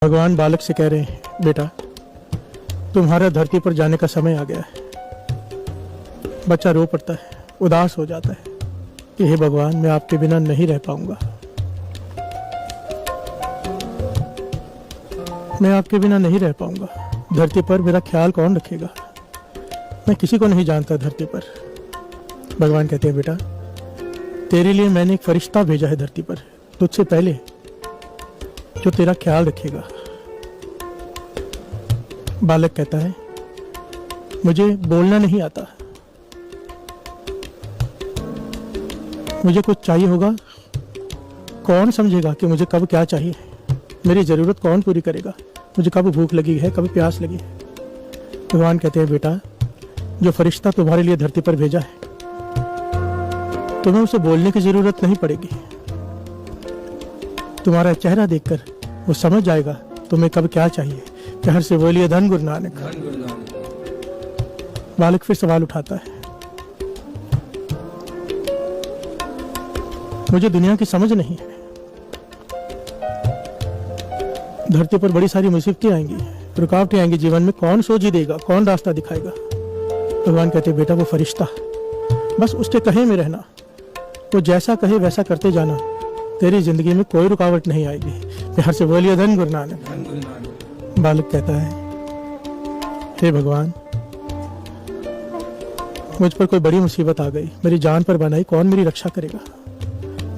भगवान बालक से कह रहे हैं, बेटा तुम्हारा धरती पर जाने का समय आ गया है। बच्चा रो पड़ता है, उदास हो जाता है कि हे भगवान, मैं आपके बिना नहीं रह पाऊंगा, मैं आपके बिना नहीं रह पाऊंगा। धरती पर मेरा ख्याल कौन रखेगा? मैं किसी को नहीं जानता धरती पर। भगवान कहते हैं, बेटा तेरे लिए मैंने एक फरिश्ता भेजा है धरती पर, तुझसे पहले, जो तेरा ख्याल रखेगा। बालक कहता है, मुझे बोलना नहीं आता, मुझे कुछ चाहिए होगा, कौन समझेगा कि मुझे कब क्या चाहिए? मेरी ज़रूरत कौन पूरी करेगा? मुझे कब भूख लगी है, कब प्यास लगी है? भगवान कहते हैं, बेटा जो फरिश्ता तुम्हारे लिए धरती पर भेजा है, तुम्हें उसे बोलने की ज़रूरत नहीं पड़ेगी। तुम्हारा चेहरा देखकर वो समझ जाएगा तुम्हें कब क्या चाहिए। प्यार से बोलिए धन गुरु नानक। बालक फिर सवाल उठाता है, मुझे दुनिया की समझ नहीं है, धरती पर बड़ी सारी मुसीबतें आएंगी, रुकावटें आएंगी जीवन में, कौन सोझी देगा, कौन रास्ता दिखाएगा? भगवान कहते बेटा वो फरिश्ता, बस उसके कहे में रहना, वो जैसा कहे वैसा करते जाना, तेरी जिंदगी में कोई रुकावट नहीं आएगी। प्यार से बोलिए धन गुरु नानक। बालक कहता है, हे भगवान मुझ पर कोई बड़ी मुसीबत आ गई, मेरी जान पर बनाई, कौन मेरी रक्षा करेगा?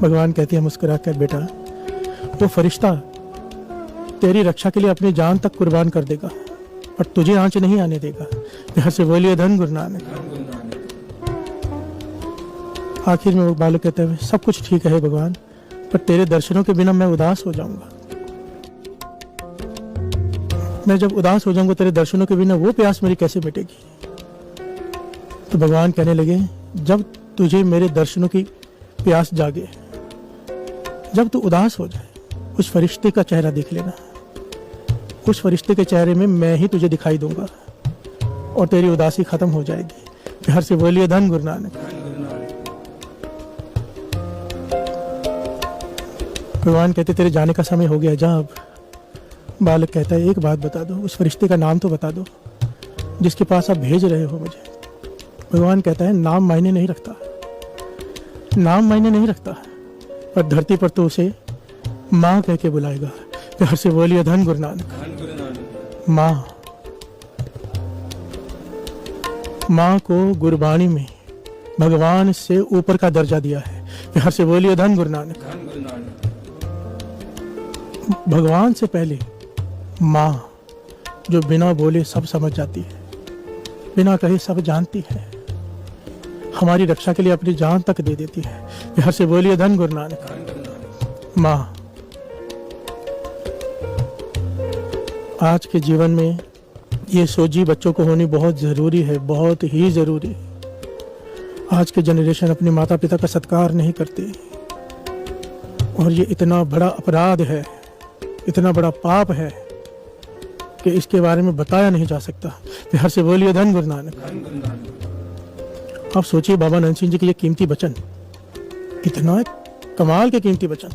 भगवान कहती है मुस्कुरा कर, बेटा वो फरिश्ता तेरी रक्षा के लिए अपनी जान तक कुर्बान कर देगा, पर तुझे आंच नहीं आने देगा। प्यार से बोलिए धन गुरु नानक। आखिर में वो बालक कहते हैं, सब कुछ ठीक है भगवान, पर तेरे दर्शनों के बिना मैं उदास हो जाऊंगा। मैं जब उदास हो जाऊंगा तेरे दर्शनों के बिना, वो प्यास मेरी कैसे मिटेगी? तो भगवान कहने लगे, जब तुझे मेरे दर्शनों की प्यास जागे, जब तू उदास हो जाए, उस फरिश्ते का चेहरा देख लेना। उस फरिश्ते के चेहरे में मैं ही तुझे दिखाई दूंगा और तेरी उदासी खत्म हो जाएगी। प्यार से बोलिए धन गुरु नानक। भगवान कहते तेरे जाने का समय हो गया, जा अब। बालक कहता है, एक बात बता दो, उस फरिश्ते का नाम तो बता दो जिसके पास आप भेज रहे हो मुझे। भगवान कहता है, नाम मायने नहीं रखता, नाम मायने नहीं रखता, पर धरती पर तो उसे माँ कह के बुलाएगा। प्यार से बोलिए धन गुरु नानक। माँ, माँ को गुरबाणी में भगवान से ऊपर का दर्जा दिया है। प्यार से बोलिए धन गुरु नानक। भगवान से पहले माँ, जो बिना बोले सब समझ जाती है, बिना कहे सब जानती है, हमारी रक्षा के लिए अपनी जान तक दे देती है। प्यार से बोलिए धन गुरु नानक। माँ, आज के जीवन में ये सोझी बच्चों को होनी बहुत ज़रूरी है, बहुत ही ज़रूरी। आज के जनरेशन अपने माता पिता का सत्कार नहीं करते और ये इतना बड़ा अपराध है, इतना बड़ा पाप है कि इसके बारे में बताया नहीं जा सकता। प्यार से बोलिए धन गुरु नानक। आप सोचिए बाबा नंद सिंह जी के ये कीमती वचन, कितना कमाल के कीमती वचन।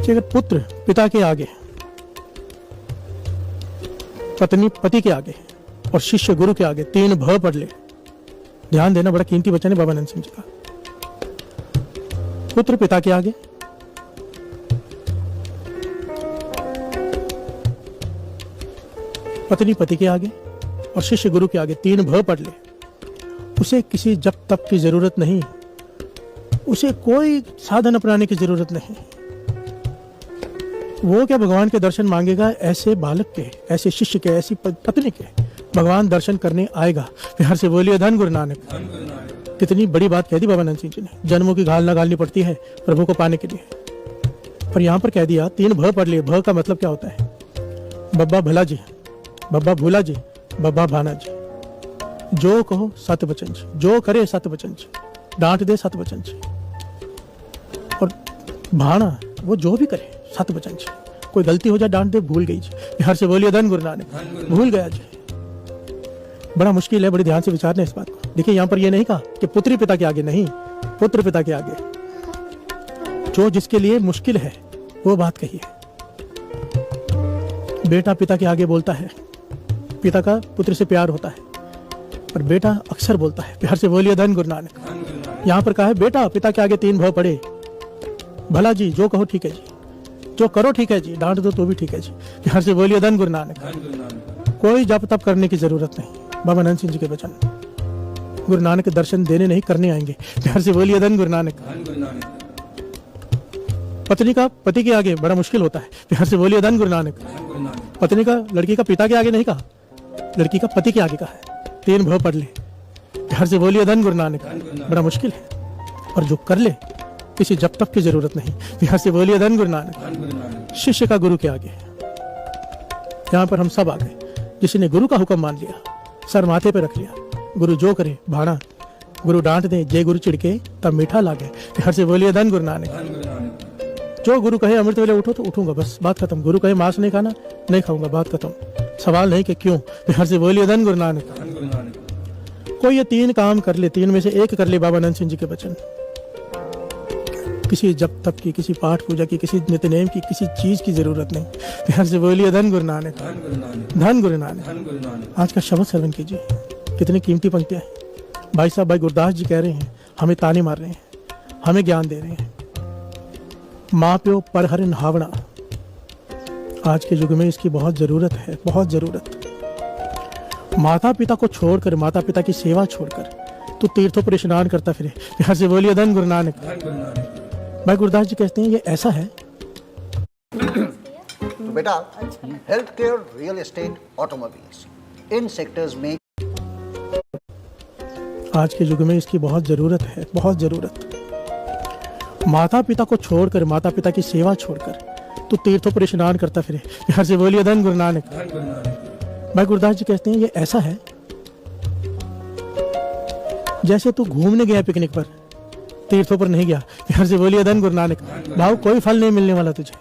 अगर पुत्र पिता के आगे, पत्नी पति के आगे और शिष्य गुरु के आगे 3 भ पढ़ ले, ध्यान देना, बड़ा कीमती वचन है बाबा नंद सिंह जी का। पुत्र पिता के आगे, पत्नी पति के आगे और शिष्य गुरु के आगे 3 भ पढ़ ले, उसे किसी जप तप की जरूरत नहीं, उसे कोई साधन अपनाने की जरूरत नहीं। वो क्या भगवान के दर्शन मांगेगा? ऐसे बालक के, ऐसे शिष्य के, ऐसी पत्नी के भगवान दर्शन करने आएगा। प्यार से बोलिए धन गुरु नानक। कितनी बड़ी बात कह दी बाबा नंद सिंह जी ने। जन्मों की घाल ना घालनी पड़ती है प्रभु को पाने के लिए, पर यहाँ पर कह दिया 3 भ पढ़ लिए। भ का मतलब क्या होता है? बब्बा भला जी, बब्बा भूला जी, बब्बा भाना जी। जो कहो सत वचन जी, जो करे सत वचन जी, डांट दे सत वचन जी, और भाना वो जो भी करे सत वचन जी। कोई गलती हो जाए डांट दे, भूल गई जी। प्यार से बोलिए धन गुरु नानक। भूल गया जी, बड़ा मुश्किल है, बड़े ध्यान से विचारना इस बात को। देखिए यहाँ पर ये नहीं कहा कि पुत्री पिता के आगे, नहीं, पुत्र पिता के आगे। जो जिसके लिए मुश्किल है वो बात कही है। बेटा पिता के आगे बोलता है, पिता का पुत्र से प्यार होता है, पर बेटा अक्सर बोलता है, प्यार से बोलिए धन गुरु नानक। यहाँ पर कहा है बेटा पिता के आगे 3 भव पड़े, भला जी जो कहो ठीक है जी, जो करो ठीक है जी, डांट दो तो भी ठीक है जी, प्यार से बोलिए धन गुरु नानक। कोई जप तप करने की जरूरत नहीं। बाबा नंद सिंह जी के वचन, गुरु नानक दर्शन देने नहीं करने आएंगे, प्यार से बोलिए धन गुरु नानक। पत्नी का पति के आगे बड़ा मुश्किल होता है, प्यार से बोलिए धन गुरु नानक। पत्नी का लड़की का पिता के आगे नहीं कहा, लड़की का पति के आगे कहा है, 3 भव पढ़ ले, प्यार से बोलिए धन गुरु नानक। बड़ा मुश्किल है, और जो कर ले किसी जप तप की जरूरत नहीं, प्यार से बोलिए धन गुरु नानक। शिष्य का गुरु के आगे, यहाँ पर हम सब आ गए। किसी ने गुरु का हुक्म मान लिया, सर माथे पे रख लिया, गुरु जो करे भाड़ा, गुरु डांट दे जे गुरु चिड़के तब मीठा लागे, प्यार से बोलिए धन गुरु नानक। जो गुरु कहे अमृत वेले उठो तो उठूंगा, बस बात खत्म। गुरु कहे मांस नहीं खाना, नहीं खाऊंगा, बात खत्म। सवाल नहीं कि क्यों, प्यार से बोलिए धन गुरु नानक। कोई ये 3 काम कर ले, 3 में से 1 कर ले, बाबा नंद सिंह जी के वचन। किसी जप तप की, किसी पाठ पूजा की, किसी नित्यनेम की, किसी चीज की जरूरत नहीं, प्यार से बोलिए धन गुरु नानक। धन गुरु नानक। आज का शब्द श्रवण कीजिए, कितनी कीमती पंक्तियां हैं। भाई साहब, भाई गुरदास जी कह रहे हैं, हमें ताने मार रहे हैं, हमें ज्ञान दे रहे हैं। माँ प्यो पर हर नहावना, आज के युग में इसकी बहुत जरूरत है, बहुत जरूरत। माता पिता को छोड़कर, माता पिता की सेवा छोड़कर तू तीर्थों पर स्नान करता फिरे, प्यार से बोलिए धन गुरु नानक। भाई गुरदास जी कहते हैं ये ऐसा है। तो बेटा, health care, real estate, automobiles, इन सेक्टर्स में आज के युग में इसकी बहुत जरूरत है, बहुत जरूरत। माता पिता को छोड़कर, माता पिता की सेवा छोड़कर तू तीर्थों पर स्नान करता फिरे, प्यार से बोलिए धन गुरु नानक। भाई गुरदास जी कहते हैं ये ऐसा है जैसे तू घूमने गया पिकनिक पर, तीर्थों पर नहीं गया, प्यार से बोलिए धन गुरु नानक। भाव कोई फल नहीं मिलने वाला तुझे,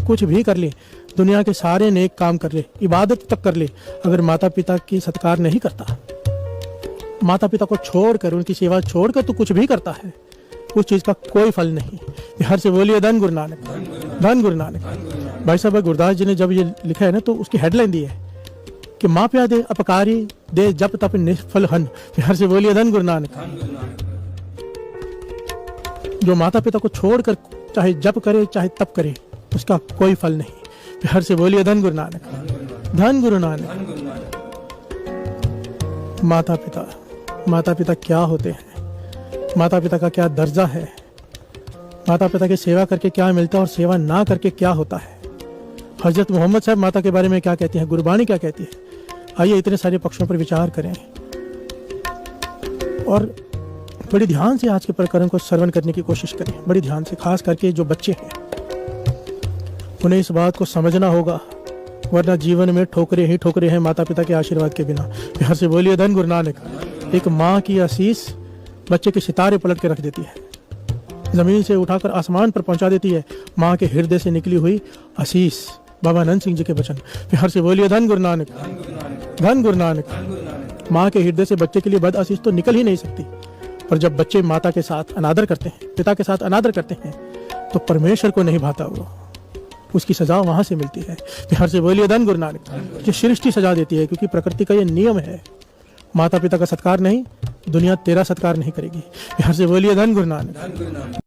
कुछ भी कर ले, दुनिया के सारे नेक काम कर ले, इबादत तक कर ले, अगर माता पिता की सत्कार नहीं करता, माता पिता को छोड़कर, उनकी सेवा छोड़कर तू कुछ भी करता है, उस चीज का कोई फल नहीं, प्यार से बोलिए धन गुरु नानक। धन गुरु नानक। भाई साहब गुरदास जी ने जब ये लिखा है ना, तो उसकी हेडलाइन दी है कि माँ प्या दे अपकारी दे जप तप निष्फल हन, प्यार से बोलिए धन गुरु नानक। जो माता पिता को छोड़कर चाहे जप करे चाहे तप करे, उसका कोई फल नहीं, प्यार से बोलिए धन गुरु नानक। धन गुरु नानक। माता पिता, माता पिता क्या होते हैं, माता पिता का क्या दर्जा है, माता पिता की सेवा करके क्या मिलता है और सेवा ना करके क्या होता है। हजरत मोहम्मद साहब माता के बारे में क्या कहती है, गुरबानी क्या कहती है। आइए इतने सारे पक्षों पर विचार करें और बड़ी ध्यान से आज के प्रकरण को श्रवण करने की कोशिश करें, बड़ी ध्यान से। खास करके जो बच्चे हैं उन्हें इस बात को समझना होगा, वरना जीवन में ठोकरे ही ठोकरे हैं माता पिता के आशीर्वाद के बिना, प्यार से बोलिए धन गुरु नानक। एक माँ की आशीष बच्चे के सितारे पलट के रख देती है, जमीन से उठाकर आसमान पर पहुंचा देती है, माँ के हृदय से निकली हुई आशीष। बाबा नंद सिंह जी के वचन, प्यार से बोलिए धन गुरु नानक। धन गुरु नानक। माँ के हृदय से बच्चे के लिए बद आशीष तो निकल ही नहीं सकती, पर जब बच्चे माता के साथ अनादर करते हैं, पिता के साथ अनादर करते हैं, तो परमेश्वर को नहीं भाता वो, उसकी सजा वहां से मिलती है, प्यार से बोलिए धन गुरु नानक। जो सृष्टि सजा देती है, क्योंकि प्रकृति का ये नियम है, माता पिता का सत्कार नहीं, दुनिया तेरा सत्कार नहीं करेगी, प्यार से बोलिए धन गुरु नानक।